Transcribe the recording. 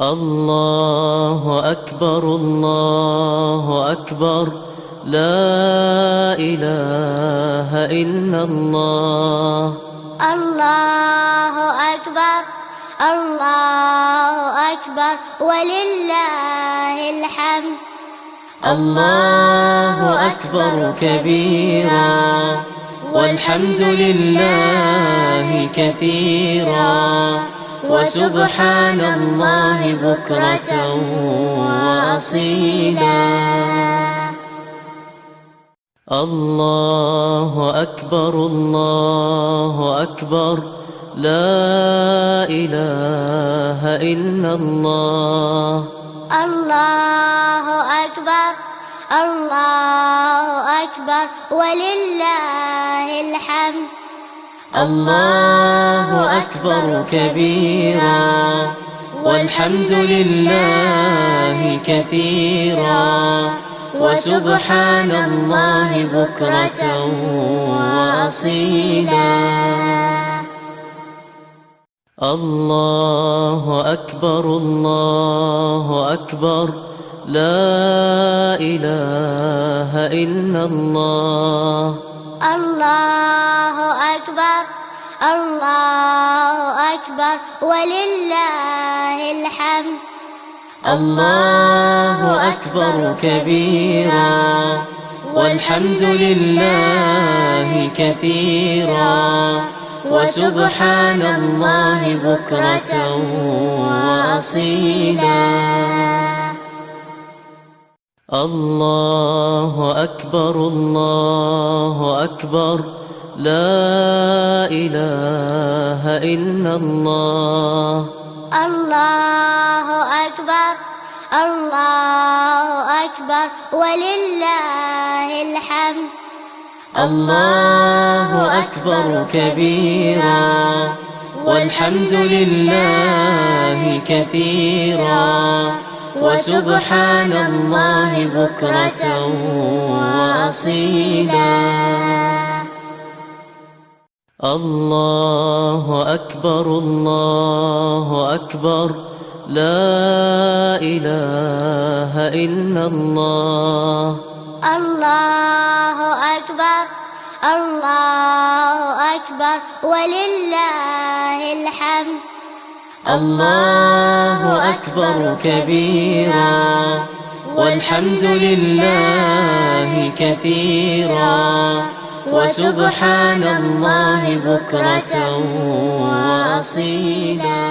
الله أكبر الله أكبر، لا إله إلا الله. الله أكبر الله أكبر ولله الحمد. الله أكبر كبيرا والحمد لله كثيرا، وسبحان الله بكرة وأصيلا. الله أكبر الله أكبر، لا إله إلا الله. الله أكبر الله أكبر ولله الحمد. الله أكبر كبيرا والحمد لله كثيرا، وسبحان الله بكرة وأصيلا. الله أكبر الله أكبر، لا إله إلا الله. الله أكبر الله أكبر ولله الحمد. الله أكبر كبيرا والحمد لله كثيرا، وسبحان الله بكرة وأصيلا. الله أكبر الله أكبر، لا إله إلا الله. الله أكبر الله أكبر ولله الحمد. الله أكبر كبيرا والحمد لله كثيرا، وسبحان الله بكرة وأصيلا. الله أكبر الله أكبر، لا إله إلا الله. الله أكبر الله أكبر ولله الحمد. الله أكبر كبيرا والحمد لله كثيرا، وسبحان الله بكرة وأصيلا.